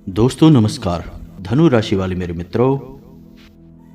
दोस्तों नमस्कार। धनु राशि वाले मेरे मित्रों,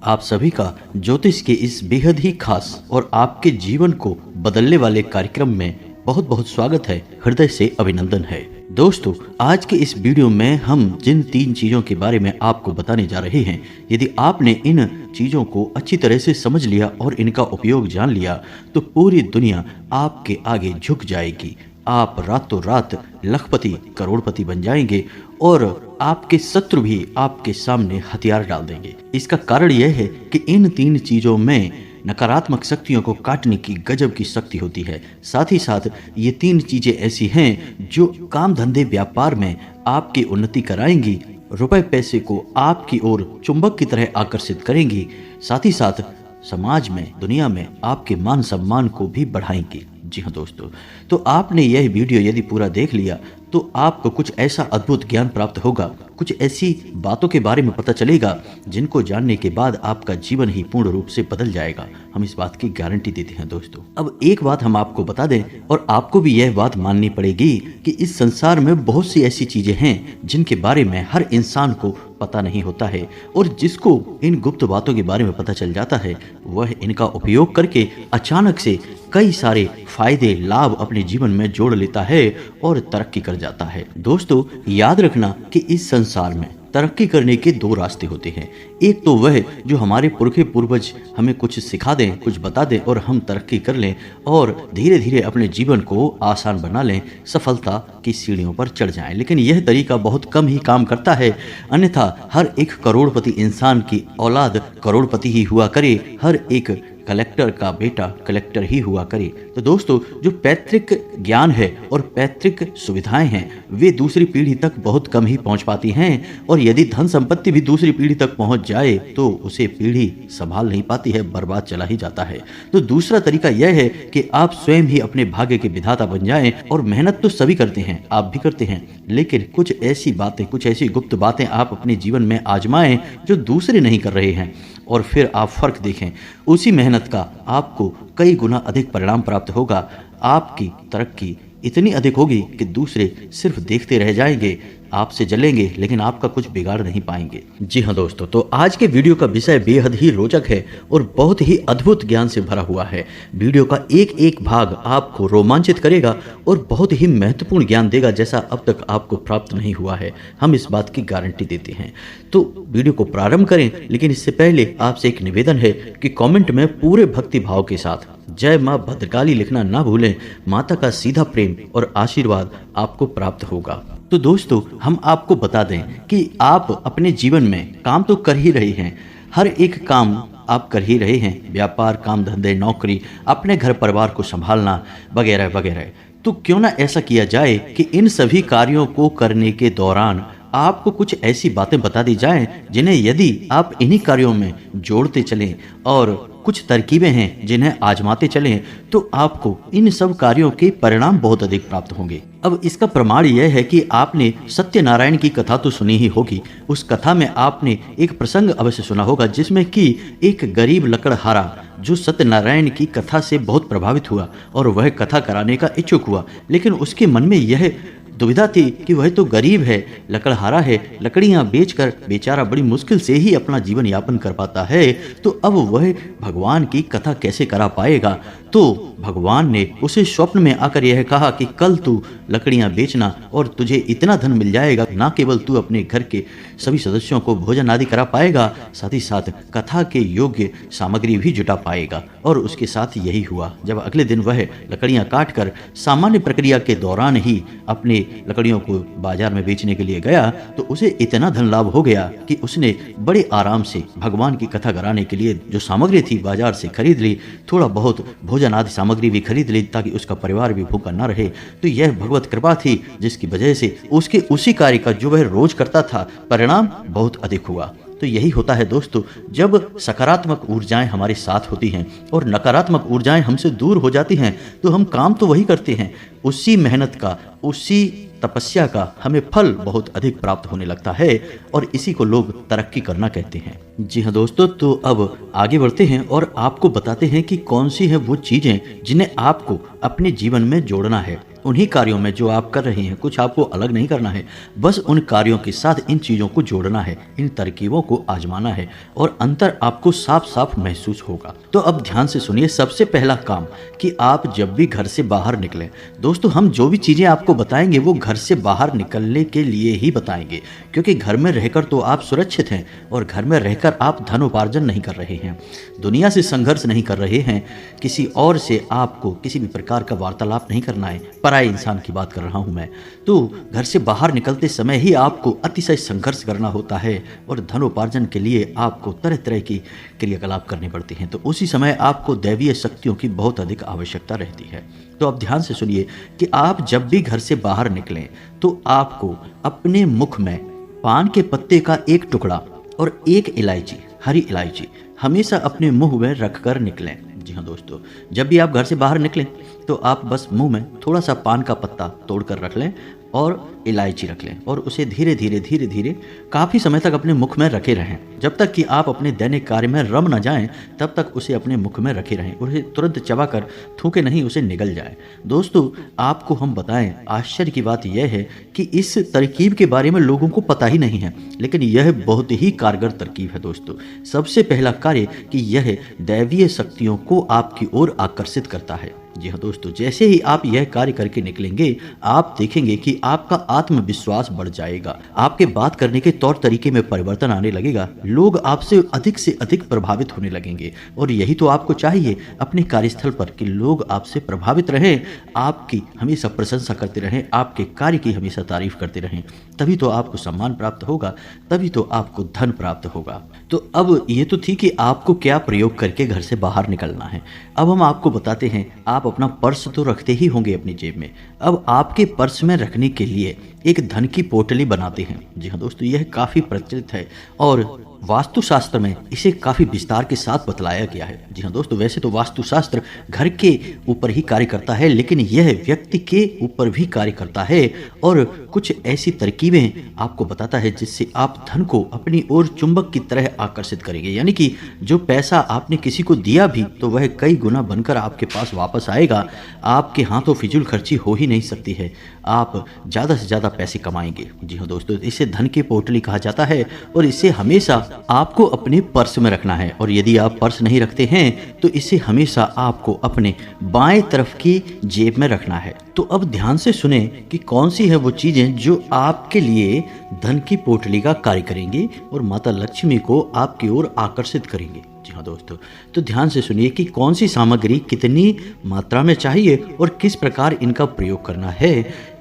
आप सभी का ज्योतिष के इस बेहद ही खास और आपके जीवन को बदलने वाले कार्यक्रम में बहुत बहुत स्वागत है, हृदय से अभिनंदन है। दोस्तों, आज के इस वीडियो में हम जिन 3 चीजों के बारे में आपको बताने जा रहे हैं, यदि आपने इन चीजों को अच्छी तरह से समझ लिया और इनका उपयोग जान लिया तो पूरी दुनिया आपके आगे झुक जाएगी। आप रातों रात लखपति करोड़पति बन जाएंगे और आपके शत्रु भी आपके सामने हथियार डाल देंगे। इसका कारण यह है कि इन 3 चीजों में नकारात्मक शक्तियों को काटने की गजब की शक्ति होती है। साथ ही साथ ये 3 चीजें ऐसी हैं जो काम धंधे व्यापार में आपकी उन्नति कराएंगी, रुपए पैसे को आपकी ओर चुंबक की तरह आकर्षित करेंगी, साथ ही साथ समाज में दुनिया में आपके मान सम्मान को भी बढ़ाएंगी। जी हाँ दोस्तों, तो आपने यह वीडियो यदि पूरा देख लिया तो आपको कुछ ऐसा अद्भुत ज्ञान प्राप्त होगा, कुछ ऐसी बातों के बारे में पता चलेगा जिनको जानने के बाद आपका जीवन ही पूर्ण रूप से बदल जाएगा। हम इस बात की गारंटी देते हैं दोस्तों। अब एक बात हम आपको बता दें और आपको भी यह बात माननी पड़ेगी कि इस संसार में बहुत सी ऐसी चीजें हैं जिनके बारे में हर इंसान को पता नहीं होता है, और जिसको इन गुप्त बातों के बारे में पता चल जाता है वह इनका उपयोग करके अचानक से कई सारे फायदे लाभ अपने जीवन में जोड़ लेता है और तरक्की कर जाता है। दोस्तों, याद रखना कि इस संसार में तरक्की करने के 2 रास्ते होते हैं। एक तो वह जो हमारे पुरखे पूर्वज हमें कुछ सिखा दें, कुछ बता दें और हम तरक्की कर लें और धीरे धीरे अपने जीवन को आसान बना लें, सफलता की सीढ़ियों पर चढ़ जाएं। लेकिन यह तरीका बहुत कम ही काम करता है, अन्यथा हर एक करोड़पति इंसान की औलाद करोड़पति ही हुआ करे, हर एक कलेक्टर का बेटा कलेक्टर ही हुआ करे। तो दोस्तों, जो पैतृक ज्ञान है और पैतृक सुविधाएं हैं वे दूसरी पीढ़ी तक बहुत कम ही पहुंच पाती हैं, और यदि धन संपत्ति भी दूसरी पीढ़ी तक पहुंच जाए तो उसे पीढ़ी संभाल नहीं पाती है, बर्बाद चला ही जाता है। तो दूसरा तरीका यह है कि आप स्वयं ही अपने भाग्य के विधाता बन जाएं। और मेहनत तो सभी करते हैं, आप भी करते हैं, लेकिन कुछ ऐसी बातें, कुछ ऐसी गुप्त बातें आप अपने जीवन में आजमाएं जो दूसरे नहीं कर रहे हैं, और फिर आप फर्क देखें। उसी मेहनत का आपको कई गुना अधिक परिणाम प्राप्त होगा। आपकी तरक्की इतनी अधिक होगी कि दूसरे सिर्फ देखते रह जाएंगे, आपसे जलेंगे लेकिन आपका कुछ बिगाड़ नहीं पाएंगे। जी हाँ दोस्तों, तो आज के वीडियो का विषय बेहद ही रोचक है और बहुत ही अद्भुत ज्ञान से भरा हुआ है। वीडियो का एक एक भाग आपको रोमांचित करेगा और बहुत ही महत्वपूर्ण ज्ञान देगा जैसा अब तक आपको प्राप्त नहीं हुआ है। हम इस बात की गारंटी देते हैं। तो वीडियो को प्रारंभ करें, लेकिन इससे पहले आपसे एक निवेदन है कि कॉमेंट में पूरे भक्ति भाव के साथ जय माँ भद्रकाली लिखना ना भूलें। माता का सीधा प्रेम और आशीर्वाद आपको प्राप्त होगा। तो दोस्तों, हम आपको बता दें कि आप अपने जीवन में काम तो कर ही रहे हैं, हर एक काम आप कर ही रहे हैं, व्यापार, काम धंधे, नौकरी, अपने घर परिवार को संभालना वगैरह वगैरह। तो क्यों ना ऐसा किया जाए कि इन सभी कार्यों को करने के दौरान आपको कुछ ऐसी बातें बता दी जाएं जिन्हें यदि आप इन्हीं कार्यों में जोड़ते चलें और कुछ तरकीबें हैं जिन्हें आजमाते चलें तो आपको इन सब कार्यों के परिणाम बहुत अधिक प्राप्त होंगे। अब इसका प्रमाण यह है कि आपने सत्यनारायण की कथा तो सुनी ही होगी। उस कथा में आपने एक प्रसंग अवश्य सुना होगा जिसमें कि एक गरीब लकड़हारा जो सत्यनारायण की कथा से बहुत प्रभावित हुआ और वह कथा कराने का इच्छुक हुआ, लेकिन उसके मन में यह दुविधा थी कि वह तो गरीब है, लकड़हारा है, लकड़ियां बेचकर बेचारा बड़ी मुश्किल से ही अपना जीवन यापन कर पाता है, तो अब वह भगवान की कथा कैसे करा पाएगा। तो भगवान ने उसे स्वप्न में आकर यह कहा कि कल तू लकड़ियां बेचना और तुझे इतना धन मिल जाएगा, ना केवल तू अपने घर के सभी सदस्यों को भोजन आदि करा पाएगा, साथ ही साथ कथा के योग्य सामग्री भी जुटा पाएगा। और उसके साथ यही हुआ। जब अगले दिन वह लकड़ियां काट कर सामान्य प्रक्रिया के दौरान ही अपने लकड़ियों को बाजार में बेचने के लिए गया तो उसे इतना धन लाभ हो गया कि उसने बड़े आराम से भगवान की कथा कराने के लिए जो सामग्री थी बाजार से खरीद ली, थोड़ा बहुत भोजन आदि सामग्री भी खरीद ली ताकि उसका परिवार भी भूखा न रहे। तो यह भगवत कृपा थी जिसकी वजह से उसके उसी कार्य का जो वह रोज करता था परिणाम बहुत अधिक हुआ। तो यही होता है दोस्तों, जब सकारात्मक ऊर्जाएं हमारे साथ होती हैं और नकारात्मक ऊर्जाएं हमसे दूर हो जाती हैं तो हम काम तो वही करते हैं, उसी मेहनत का, उसी तपस्या का हमें फल बहुत अधिक प्राप्त होने लगता है और इसी को लोग तरक्की करना कहते हैं। जी हाँ दोस्तों, तो अब आगे बढ़ते हैं और आपको बताते हैं कि कौन सी है वो चीजें जिन्हें आपको अपने जीवन में जोड़ना है। उन्हीं कार्यों में जो आप कर रहे हैं, कुछ आपको अलग नहीं करना है, बस उन कार्यों के साथ इन चीज़ों को जोड़ना है, इन तरकीबों को आजमाना है और अंतर आपको साफ साफ महसूस होगा। तो अब ध्यान से सुनिए, सबसे पहला काम कि आप जब भी घर से बाहर निकलें, दोस्तों हम जो भी चीज़ें आपको बताएंगे वो घर से बाहर निकलने के लिए ही बताएंगे, क्योंकि घर में रहकर तो आप सुरक्षित हैं और घर में रहकर आप धन उपार्जन नहीं कर रहे हैं, दुनिया से संघर्ष नहीं कर रहे हैं, किसी और से आपको किसी भी प्रकार का वार्तालाप नहीं करना है, पराये इंसान की बात कर रहा हूं मैं। तो घर से बाहर निकलते समय ही आपको अतिशय संघर्ष करना होता है और धन उपार्जन के लिए आपको तरह तरह की क्रियाकलाप करनी पड़ती हैं, तो उसी समय आपको दैवीय शक्तियों की बहुत अधिक आवश्यकता रहती है। तो अब ध्यान से सुनिए कि आप जब भी घर से बाहर निकलें तो आपको अपने मुख में पान के पत्ते का एक टुकड़ा और एक इलायची, हरी इलायची हमेशा अपने मुंह में रखकर निकलें। जी हाँ दोस्तों, जब भी आप घर से बाहर निकलें तो आप बस मुंह में थोड़ा सा पान का पत्ता तोड़कर रख लें और इलायची रख लें और उसे धीरे धीरे काफ़ी समय तक अपने मुख में रखे रहें। जब तक कि आप अपने दैनिक कार्य में रम न जाएं तब तक उसे अपने मुख में रखे रहें, उसे तुरंत चबाकर थूके नहीं, उसे निगल जाए। दोस्तों आपको हम बताएं, आश्चर्य की बात यह है कि इस तरकीब के बारे में लोगों को पता ही नहीं है, लेकिन यह बहुत ही कारगर तरकीब है दोस्तों। सबसे पहला कार्य कि यह दैवीय शक्तियों को आपकी ओर आकर्षित करता है। जी हाँ दोस्तों, जैसे ही आप यह कार्य करके निकलेंगे आप देखेंगे कि आपका आत्मविश्वास बढ़ जाएगा, आपके बात करने के तौर तरीके में परिवर्तन आने लगेगा, लोग आपसे अधिक प्रभावित होने लगेंगे। और यही तो आपको चाहिए अपने कार्यस्थल पर कि लोग आपसे प्रभावित रहें, आपकी हमेशा प्रशंसा करते रहें, आपके कार्य की हमेशा तारीफ करते रहें। तभी तो आपको सम्मान प्राप्त होगा, तभी तो आपको धन प्राप्त होगा। तो अब ये तो थी कि आपको क्या प्रयोग करके घर से बाहर निकलना है। अब हम आपको बताते हैं, आप अपना पर्स तो रखते ही होंगे अपनी जेब में, अब आपके पर्स में रखने के लिए एक धन की पोटली बनाते हैं। जी हाँ दोस्तों, यह काफ़ी प्रचलित है और वास्तुशास्त्र में इसे काफ़ी विस्तार के साथ बतलाया गया है। जी हाँ दोस्तों, वैसे तो वास्तुशास्त्र घर के ऊपर ही कार्य करता है, लेकिन यह व्यक्ति के ऊपर भी कार्य करता है और कुछ ऐसी तरकीबें आपको बताता है जिससे आप धन को अपनी ओर चुंबक की तरह आकर्षित करेंगे। यानी कि जो पैसा आपने किसी को दिया भी तो वह कई गुना बनकर आपके पास वापस आएगा। आपके हाथों फिजूल खर्ची हो ही नहीं सकती है, आप ज़्यादा से ज़्यादा पैसे कमाएंगे। जी हाँ दोस्तों, इसे धन की पोटली कहा जाता है और इसे हमेशा आपको अपने पर्स में रखना है। और यदि आप पर्स नहीं रखते हैं तो इसे हमेशा आपको अपने बाएं तरफ की जेब में रखना है। तो अब ध्यान से सुने कि कौन सी है वो चीजें जो आपके लिए धन की पोटली का कार्य करेंगी और माता लक्ष्मी को आपकी ओर आकर्षित करेंगे। जी हाँ दोस्तों, तो ध्यान से सुनिए कि कौन सी सामग्री कितनी मात्रा में चाहिए और किस प्रकार इनका प्रयोग करना है।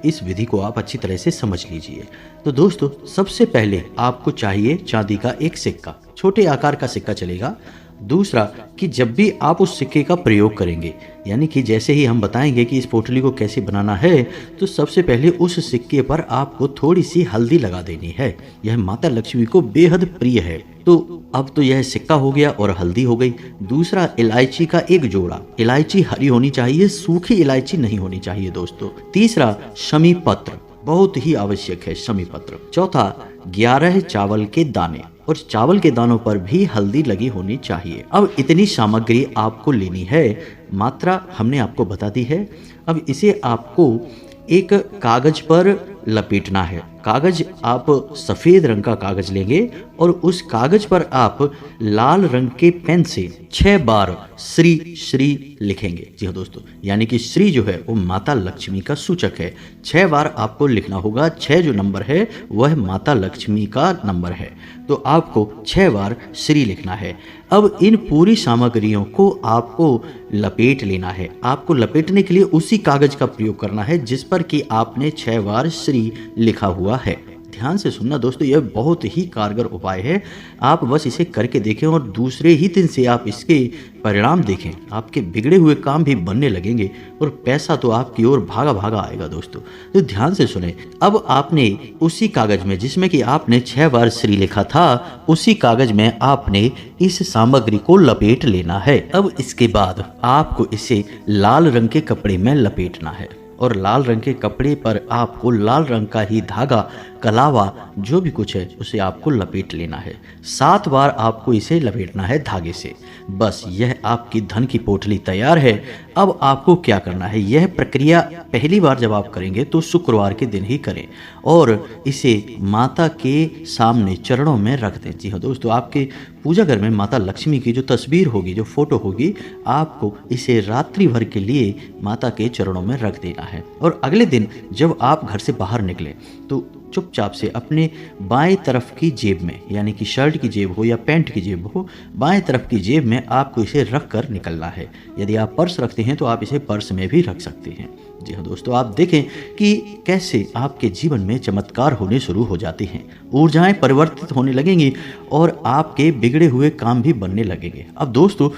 इस विधि को आप अच्छी तरह से समझ लीजिए। तो दोस्तों सबसे पहले आपको चाहिए चांदी का एक सिक्का, छोटे आकार का सिक्का चलेगा। दूसरा कि जब भी आप उस सिक्के का प्रयोग करेंगे, यानी कि जैसे ही हम बताएंगे कि इस पोटली को कैसे बनाना है, तो सबसे पहले उस सिक्के पर आपको थोड़ी सी हल्दी लगा देनी है। यह माता लक्ष्मी को बेहद प्रिय है। तो अब तो यह सिक्का हो गया और हल्दी हो गई। दूसरा इलायची का एक जोड़ा, इलायची हरी होनी चाहिए, सूखी इलायची नहीं होनी चाहिए दोस्तों। तीसरा शमी पत्र, बहुत ही आवश्यक है शमी पत्र। चौथा 11 चावल के दाने, और चावल के दानों पर भी हल्दी लगी होनी चाहिए। अब इतनी सामग्री आपको लेनी है, मात्रा हमने आपको बता दी है। अब इसे आपको एक कागज पर लपेटना है। कागज आप सफ़ेद रंग का कागज लेंगे और उस कागज पर आप लाल रंग के पेन से 6 बार श्री श्री लिखेंगे। जी हाँ दोस्तों, यानी कि श्री जो है वो माता लक्ष्मी का सूचक है। 6 बार आपको लिखना होगा। 6 जो नंबर है वह माता लक्ष्मी का नंबर है, तो आपको 6 बार श्री लिखना है। अब इन पूरी सामग्रियों को आपको लपेट लेना है। आपको लपेटने के लिए उसी कागज का प्रयोग करना है जिस पर कि आपने 6 बार श्री लिखा हुआ है। ध्यान से सुनना दोस्तों, यह बहुत ही कारगर उपाय है। आप बस इसे करके देखें और दूसरे ही दिन से आप इसके परिणाम देखें। आपके बिगड़े हुए काम भी बनने लगेंगे और पैसा तो आपकी ओर भागा भागा आएगा दोस्तों। तो ध्यान से सुने। अब आपने उसी कागज में जिसमें कि आपने 6 बार श्री लिखा था, उसी कागज में आपने इस सामग्री को लपेट लेना है। अब इसके बाद आपको इसे लाल रंग के कपड़े में लपेटना है और लाल रंग के कपड़े पर आपको लाल रंग का ही धागा, कलावा, जो भी कुछ है उसे आपको लपेट लेना है। 7 बार आपको इसे लपेटना है धागे से। बस यह आपकी धन की पोटली तैयार है। अब आपको क्या करना है, यह प्रक्रिया पहली बार जब आप करेंगे तो शुक्रवार के दिन ही करें और इसे माता के सामने चरणों में रख दें। जी हाँ दोस्तों, आपके पूजा घर में माता लक्ष्मी की जो तस्वीर होगी, जो फोटो होगी, आपको इसे रात्रि भर के लिए माता के चरणों में रख देना है। और अगले दिन जब आप घर से बाहर निकलें तो चुपचाप से अपने बाएं तरफ की जेब में, यानी कि शर्ट की जेब हो या पैंट की जेब हो, बाएं तरफ की जेब में आपको इसे रख कर निकलना है। यदि आप पर्स रखते हैं तो आप इसे पर्स में भी रख सकते हैं। जी हाँ दोस्तों, आप देखें कि कैसे आपके जीवन में चमत्कार होने शुरू हो जाते हैं, ऊर्जाएं परिवर्तित होने लगेंगी और आपके बिगड़े हुए काम भी बनने लगेंगे। अब दोस्तों,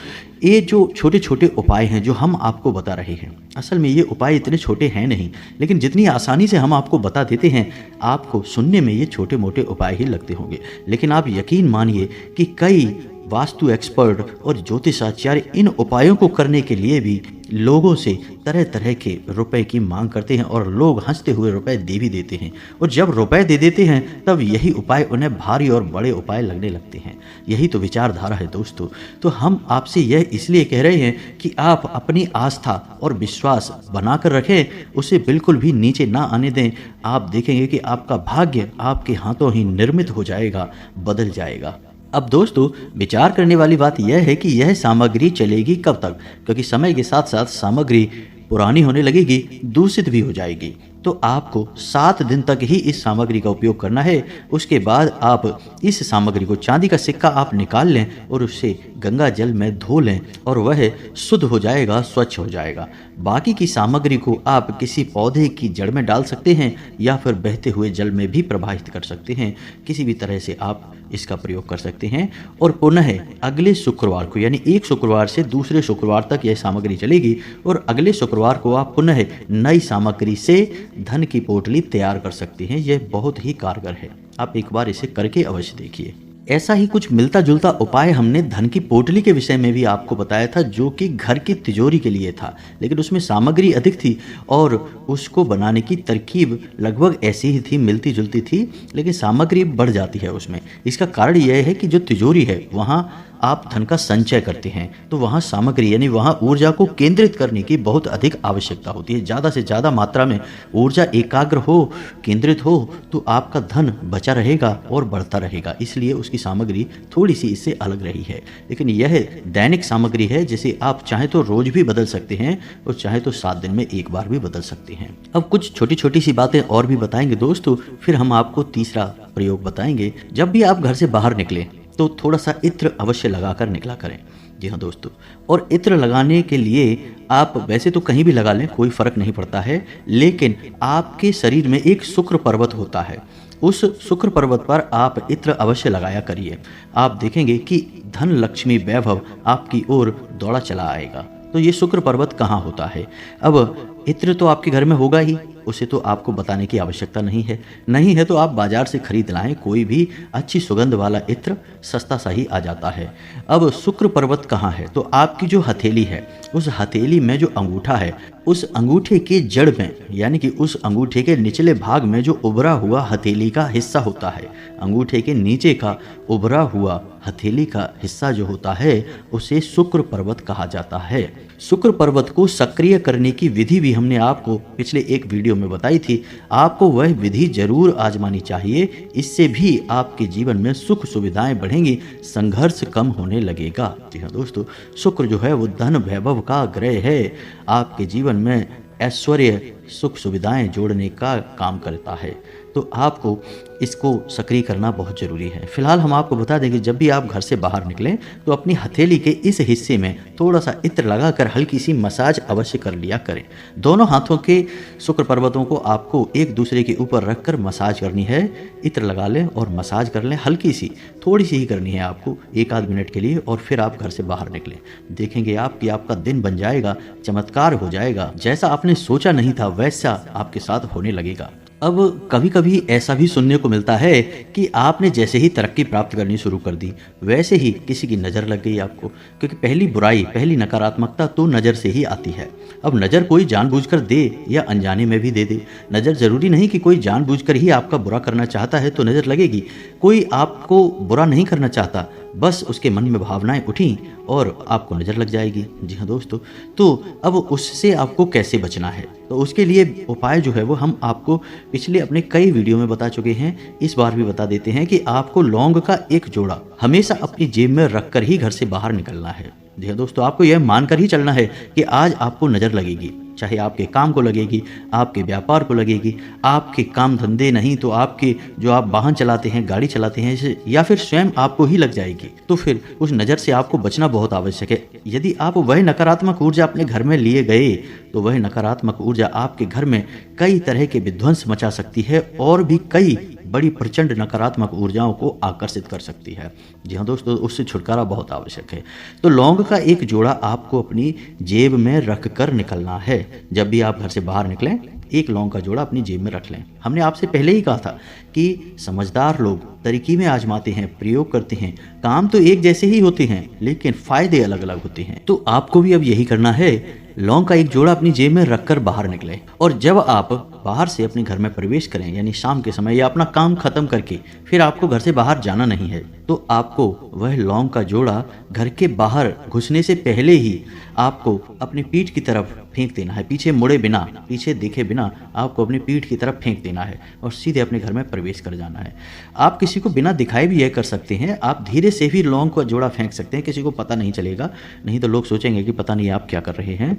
ये जो छोटे छोटे उपाय हैं जो हम आपको बता रहे हैं, असल में ये उपाय इतने छोटे हैं नहीं, लेकिन जितनी आसानी से हम आपको बता देते हैं, आपको सुनने में ये छोटे मोटे उपाय ही लगते होंगे, लेकिन आप यकीन मानिए कि कई वास्तु एक्सपर्ट और ज्योतिषाचार्य इन उपायों को करने के लिए भी लोगों से तरह तरह के रुपए की मांग करते हैं और लोग हंसते हुए रुपए दे भी देते हैं। और जब रुपए दे देते हैं तब यही उपाय उन्हें भारी और बड़े उपाय लगने लगते हैं। यही तो विचारधारा है दोस्तों। तो हम आपसे यह इसलिए कह रहे हैं कि आप अपनी आस्था और विश्वास बनाकर रखें, उसे बिल्कुल भी नीचे ना आने दें। आप देखेंगे कि आपका भाग्य आपके हाथों ही निर्मित हो जाएगा, बदल जाएगा। अब दोस्तों, विचार करने वाली बात यह है कि यह सामग्री चलेगी कब तक, क्योंकि समय के साथ साथ सामग्री पुरानी होने लगेगी, दूषित भी हो जाएगी। तो आपको 7 दिन तक ही इस सामग्री का उपयोग करना है। उसके बाद आप इस सामग्री को, चांदी का सिक्का आप निकाल लें और उसे गंगा जल में धो लें और वह शुद्ध हो जाएगा, स्वच्छ हो जाएगा। बाकी की सामग्री को आप किसी पौधे की जड़ में डाल सकते हैं या फिर बहते हुए जल में भी प्रवाहित कर सकते हैं। किसी भी तरह से आप इसका प्रयोग कर सकते हैं और पुनः अगले शुक्रवार को, यानी एक शुक्रवार से दूसरे शुक्रवार तक यह सामग्री चलेगी और अगले शुक्रवार को आप पुनः नई सामग्री से धन की पोटली तैयार कर सकते हैं। यह बहुत ही कारगर है, आप एक बार इसे करके अवश्य देखिए। ऐसा ही कुछ मिलता जुलता उपाय हमने धन की पोटली के विषय में भी आपको बताया था, जो कि घर की तिजोरी के लिए था, लेकिन उसमें सामग्री अधिक थी और उसको बनाने की तरकीब लगभग ऐसी ही थी, मिलती जुलती थी, लेकिन सामग्री बढ़ जाती है उसमें। इसका कारण यह है कि जो तिजोरी है वहाँ आप धन का संचय करते हैं, तो वहाँ सामग्री यानी वहाँ ऊर्जा को केंद्रित करने की बहुत अधिक आवश्यकता होती है। ज़्यादा से ज़्यादा मात्रा में ऊर्जा एकाग्र हो, केंद्रित हो, तो आपका धन बचा रहेगा और बढ़ता रहेगा। इसलिए उसकी सामग्री थोड़ी सी इससे अलग रही है, लेकिन यह दैनिक सामग्री है जिसे आप चाहे तो रोज भी बदल सकते हैं और चाहे तो 7 दिन में एक बार भी बदल सकते हैं। अब कुछ छोटी छोटी सी बातें और भी बताएंगे दोस्तों, फिर हम आपको तीसरा प्रयोग बताएंगे। जब भी आप घर से बाहर निकले तो थोड़ा सा इत्र अवश्य लगाकर निकला करें। जी हाँ दोस्तों, और इत्र लगाने के लिए आप वैसे तो कहीं भी लगा लें, कोई फर्क नहीं पड़ता है, लेकिन आपके शरीर में एक शुक्र पर्वत होता है, उस शुक्र पर्वत पर आप इत्र अवश्य लगाया करिए। आप देखेंगे कि धन लक्ष्मी वैभव आपकी ओर दौड़ा चला आएगा। तो ये शुक्र पर्वत कहाँ होता है? अब इत्र तो आपके घर में होगा ही, उसे तो आपको बताने की आवश्यकता नहीं है तो आप बाजार से खरीद लाएं, कोई भी अच्छी सुगंध वाला इत्र सस्ता सा ही आ जाता है। अब शुक्र पर्वत कहाँ है? तो आपकी जो हथेली है, उस हथेली में जो अंगूठा है, उस अंगूठे के जड़ में, यानी कि उस अंगूठे के निचले भाग में जो उभरा हुआ हथेली का हिस्सा होता है, अंगूठे के नीचे का उभरा हुआ हथेली का हिस्सा जो होता है, उसे शुक्र पर्वत कहा जाता है। शुक्र पर्वत को सक्रिय करने की विधि भी हमने आपको पिछले एक वीडियो में बताई थी। आपको वह विधि जरूर आजमानी चाहिए, इससे भी आपके जीवन में सुख सुविधाएं बढ़ेंगी, संघर्ष कम होने लगेगा। जी हाँ दोस्तों, शुक्र जो है वो धन वैभव का ग्रह है, आपके जीवन में ऐश्वर्य सुख सुविधाएं जोड़ने का काम करता है। तो आपको इसको सक्रिय करना बहुत ज़रूरी है। फिलहाल हम आपको बता दें कि जब भी आप घर से बाहर निकलें तो अपनी हथेली के इस हिस्से में थोड़ा सा इत्र लगाकर हल्की सी मसाज अवश्य कर लिया करें। दोनों हाथों के शुक्र पर्वतों को आपको एक दूसरे के ऊपर रखकर मसाज करनी है। इत्र लगा लें और मसाज कर लें, हल्की सी, थोड़ी सी ही करनी है आपको, 1 आध मिनट के लिए, और फिर आप घर से बाहर निकलें। देखेंगे आप कि आपका दिन बन जाएगा, चमत्कार हो जाएगा। जैसा आपने सोचा नहीं था वैसा आपके साथ होने लगेगा। अब कभी कभी ऐसा भी सुनने को मिलता है कि आपने जैसे ही तरक्की प्राप्त करनी शुरू कर दी वैसे ही किसी की नज़र लग गई आपको, क्योंकि पहली बुराई, पहली नकारात्मकता तो नज़र से ही आती है। अब नज़र कोई जानबूझकर दे या अनजाने में भी दे दे, नज़र ज़रूरी नहीं कि कोई जानबूझकर ही आपका बुरा करना चाहता है तो नज़र लगेगी। कोई आपको बुरा नहीं करना चाहता, बस उसके मन में भावनाएं उठी और आपको नज़र लग जाएगी। जी हाँ दोस्तों, तो अब उससे आपको कैसे बचना है, तो उसके लिए उपाय जो है वो हम आपको पिछले अपने कई वीडियो में बता चुके हैं। इस बार भी बता देते हैं कि आपको लौंग का एक जोड़ा हमेशा अपनी जेब में रखकर ही घर से बाहर निकलना है। जी हाँ दोस्तों, आपको यह मानकर ही चलना है कि आज आपको नज़र लगेगी, चाहे आपके काम को लगेगी, आपके व्यापार को लगेगी, आपके काम धंधे नहीं तो आपके जो आप वाहन चलाते हैं, गाड़ी चलाते हैं, या फिर स्वयं आपको ही लग जाएगी। तो फिर उस नज़र से आपको बचना बहुत आवश्यक है। यदि आप वह नकारात्मक ऊर्जा अपने घर में लिए गए तो वह नकारात्मक ऊर्जा आपके घर में कई तरह के विध्वंस मचा सकती है और भी कई बड़ी प्रचंड नकारात्मक ऊर्जाओं को आकर्षित कर सकती है। जी हाँ दोस्तों, उससे छुटकारा बहुत आवश्यक है। तो लौंग का एक जोड़ा आपको अपनी जेब में रख कर निकलना है। जब भी आप घर से बाहर निकलें, एक लौंग का जोड़ा अपनी जेब में रख लें। हमने आपसे पहले ही कहा था कि समझदार लोग तरकीबें आजमाते हैं, प्रयोग करते हैं, काम तो एक जैसे ही होते हैं लेकिन फायदे अलग अलग होते हैं। तो आपको भी अब यही करना है, लौंग का एक जोड़ा अपनी जेब में रखकर बाहर निकले और जब आप बाहर से अपने घर में प्रवेश करें, यानी शाम के समय या अपना काम खत्म करके फिर आपको घर से बाहर जाना नहीं है, तो आपको वह लौंग का जोड़ा घर के बाहर घुसने से पहले ही आपको अपनी पीठ की तरफ फेंक देना है। पीछे मुड़े बिना, पीछे देखे बिना आपको अपनी पीठ की तरफ फेंक देना है और सीधे अपने घर में प्रवेश कर जाना है। आप किसी को बिना दिखाए भी यह कर सकते हैं, आप धीरे से भी लौंग का जोड़ा फेंक सकते हैं, किसी को पता नहीं चलेगा, नहीं तो लोग सोचेंगे कि पता नहीं आप क्या कर रहे हैं।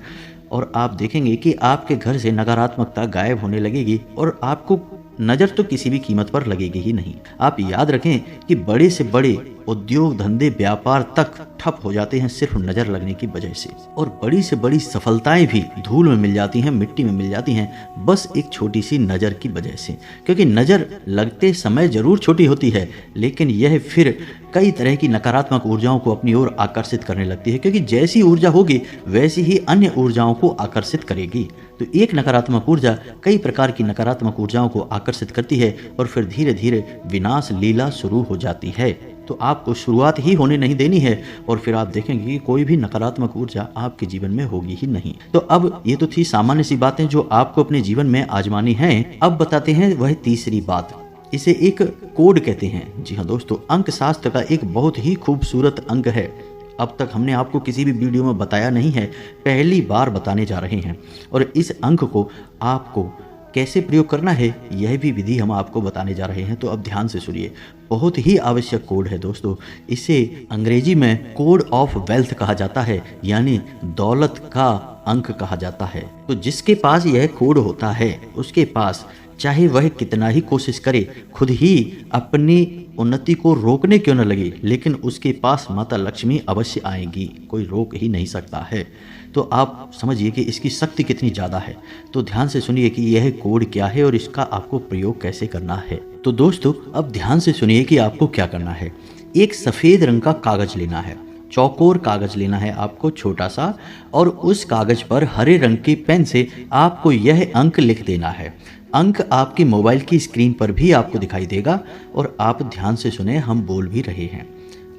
और आप देखेंगे कि आपके घर से नकारात्मकता गायब होने लगेगी और आपको नज़र तो किसी भी कीमत पर लगेगी ही नहीं। आप याद रखें कि बड़े से बड़े उद्योग, धंधे, व्यापार तक ठप हो जाते हैं सिर्फ नज़र लगने की वजह से, और बड़ी से बड़ी सफलताएं भी धूल में मिल जाती हैं, मिट्टी में मिल जाती हैं, बस एक छोटी सी नज़र की वजह से। क्योंकि नज़र लगते समय जरूर छोटी होती है लेकिन यह फिर कई तरह की नकारात्मक ऊर्जाओं को अपनी ओर आकर्षित करने लगती है, क्योंकि जैसी ऊर्जा होगी वैसी ही अन्य ऊर्जाओं को आकर्षित करेगी। तो एक नकारात्मक ऊर्जा कई प्रकार की नकारात्मक ऊर्जाओं को आकर्षित करती है और फिर धीरे धीरे विनाश लीला शुरू हो जाती है। तो आपको शुरुआत ही होने नहीं देनी है और फिर आप देखेंगे कि कोई भी नकारात्मक ऊर्जा आपके जीवन में होगी ही नहीं। तो अब ये तो थी सामान्य सी बातें जो आपको अपने जीवन में आजमानी हैं। अब बताते हैं वह तीसरी बात, इसे एक कोड कहते हैं। जी हाँ दोस्तों, अंक शास्त्र का एक बहुत ही खूबसूरत अंक है। अब तक हमने आपको किसी भी वीडियो में बताया नहीं है, पहली बार बताने जा रहे हैं। और इस अंक को आपको कैसे प्रयोग करना है यह भी विधि हम आपको बताने जा रहे हैं। तो अब ध्यान से सुनिए, बहुत ही आवश्यक कोड है दोस्तों। इसे अंग्रेजी में कोड ऑफ वेल्थ कहा जाता है, यानी दौलत का अंक कहा जाता है। तो जिसके पास यह कोड होता है उसके पास चाहे वह कितना ही कोशिश करे, खुद ही अपनी उन्नति को रोकने क्यों न लगे, लेकिन उसके पास माता लक्ष्मी अवश्य आएंगी, कोई रोक ही नहीं सकता है। तो आप समझिए कि इसकी शक्ति कितनी ज़्यादा है। तो ध्यान से सुनिए कि यह कोड क्या है और इसका आपको प्रयोग कैसे करना है। तो दोस्तों अब ध्यान से सुनिए कि आपको क्या करना है। एक सफ़ेद रंग का कागज़ लेना है, चौकोर कागज़ लेना है आपको छोटा सा, और उस कागज़ पर हरे रंग की पेन से आपको यह अंक लिख देना है। अंक आपके मोबाइल की स्क्रीन पर भी आपको दिखाई देगा और आप ध्यान से सुने, हम बोल भी रहे हैं।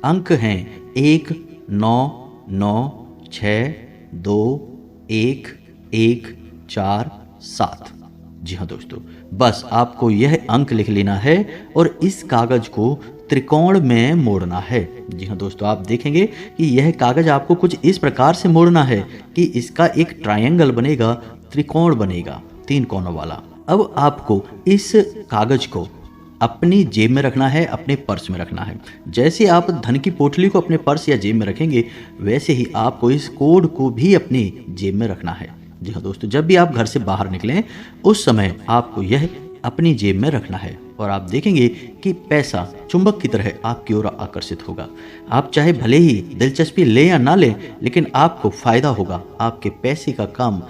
अंक हैं 1 9 9 6 2 1 1 4 7। जी हाँ दोस्तों, बस आपको यह अंक लिख लेना है और इस कागज़ को त्रिकोण में मोड़ना है। जी हाँ दोस्तों, आप देखेंगे कि यह कागज़ आपको कुछ इस प्रकार से मोड़ना है कि इसका एक ट्रायंगल बनेगा, त्रिकोण बनेगा 3 कोनों वाला। अब आपको इस कागज़ को अपनी जेब में रखना है, अपने पर्स में रखना है। जैसे आप धन की पोटली को अपने पर्स या जेब में रखेंगे वैसे ही आपको इस कोड को भी अपनी जेब में रखना है। जी हाँ दोस्तों, जब भी आप घर से बाहर निकलें उस समय आपको यह अपनी जेब में रखना है और आप देखेंगे कि पैसा चुंबक की तरह आपकी ओर आकर्षित होगा। आप चाहे भले ही दिलचस्पी लें या ना लें, लेकिन आपको फायदा होगा। आपके पैसे का काम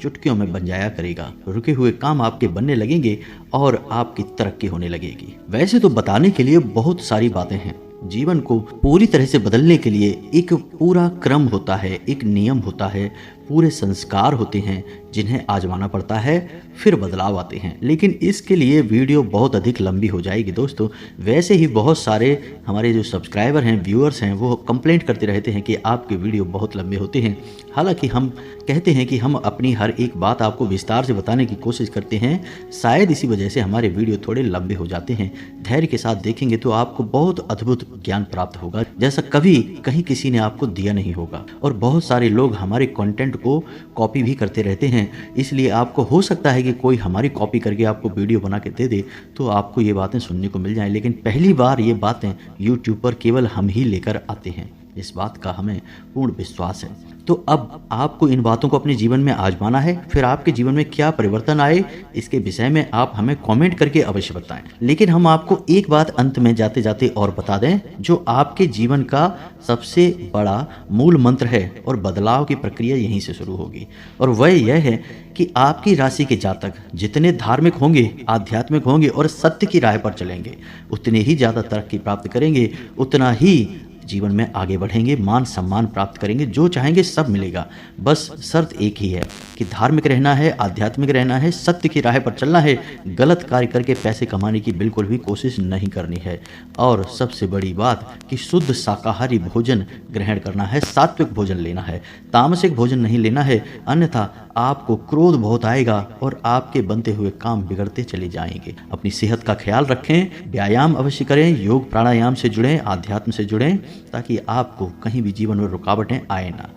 चुटकियों में बन जाया करेगा, रुके हुए काम आपके बनने लगेंगे और आपकी तरक्की होने लगेगी। वैसे तो बताने के लिए बहुत सारी बातें हैं। जीवन को पूरी तरह से बदलने के लिए एक पूरा क्रम होता है, एक नियम होता है, पूरे संस्कार होते हैं जिन्हें आजमाना पड़ता है, फिर बदलाव आते हैं। लेकिन इसके लिए वीडियो बहुत अधिक लंबी हो जाएगी दोस्तों। वैसे ही बहुत सारे हमारे जो सब्सक्राइबर हैं, व्यूअर्स हैं, वो कंप्लेंट करते रहते हैं कि आपके वीडियो बहुत लंबे होते हैं। हालांकि हम कहते हैं कि हम अपनी हर एक बात आपको विस्तार से बताने की कोशिश करते हैं। शायद इसी वजह से हमारे वीडियो थोड़े लंबे हो जाते हैं। धैर्य के साथ देखेंगे तो आपको बहुत अद्भुत ज्ञान प्राप्त होगा, जैसा कभी कहीं किसी ने आपको दिया नहीं होगा। और बहुत सारे लोग हमारे कंटेंट को कॉपी भी करते रहते हैं, इसलिए आपको हो सकता है कि कोई हमारी कॉपी करके आपको वीडियो बना के दे दे तो आपको ये बातें सुनने को मिल जाएं। लेकिन पहली बार ये बातें यूट्यूब पर केवल हम ही लेकर आते हैं, इस बात का हमें पूर्ण विश्वास है। तो अब आपको इन बातों को अपने जीवन में आजमाना है। फिर आपके जीवन में क्या परिवर्तन आए, इसके विषय में आप हमें कमेंट करके अवश्य बताएं। लेकिन हम आपको एक बात अंत में जाते जाते और बता दें, जो आपके जीवन का सबसे बड़ा मूल मंत्र है और बदलाव की प्रक्रिया यहीं से शुरू होगी। और वह यह है कि आपकी राशि के जातक जितने धार्मिक होंगे, आध्यात्मिक होंगे और सत्य की राह पर चलेंगे, उतने ही ज़्यादा तरक्की प्राप्त करेंगे, उतना ही जीवन में आगे बढ़ेंगे, मान सम्मान प्राप्त करेंगे, जो चाहेंगे सब मिलेगा। बस शर्त एक ही है कि धार्मिक रहना है, आध्यात्मिक रहना है, सत्य की राह पर चलना है। गलत कार्य करके पैसे कमाने की बिल्कुल भी कोशिश नहीं करनी है। और सबसे बड़ी बात कि शुद्ध शाकाहारी भोजन ग्रहण करना है, सात्विक भोजन लेना है, तामसिक भोजन नहीं लेना है। अन्यथा आपको क्रोध बहुत आएगा और आपके बनते हुए काम बिगड़ते चले जाएंगे। अपनी सेहत का ख्याल रखें, व्यायाम अवश्य करें, योग प्राणायाम से जुड़ें, आध्यात्म से जुड़ें, ताकि आपको कहीं भी जीवन में रुकावटें आए ना।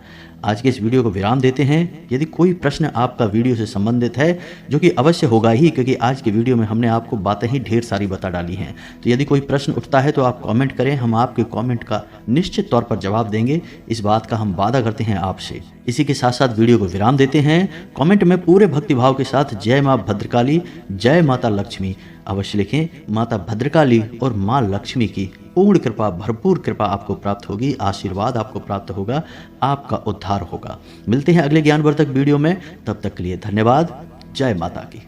आज के इस वीडियो को विराम देते हैं। यदि कोई प्रश्न आपका वीडियो से संबंधित है, जो कि अवश्य होगा ही, क्योंकि आज के वीडियो में हमने आपको बातें ही ढेर सारी बता डाली हैं, तो यदि कोई प्रश्न उठता है तो आप कमेंट करें, हम आपके कमेंट का निश्चित तौर पर जवाब देंगे। इस बात का हम वादा करते हैं आपसे। इसी के साथ साथ वीडियो को विराम देते हैं। कमेंट में पूरे भक्तिभाव के साथ जय माँ भद्रकाली, जय माता लक्ष्मी अवश्य लिखें। माता भद्रकाली और माँ लक्ष्मी की पूर्ण कृपा, भरपूर कृपा आपको प्राप्त होगी, आशीर्वाद आपको प्राप्त होगा, आपका उद्धार होगा। मिलते हैं अगले ज्ञानवर्धक वीडियो में, तब तक के लिए धन्यवाद। जय माता की।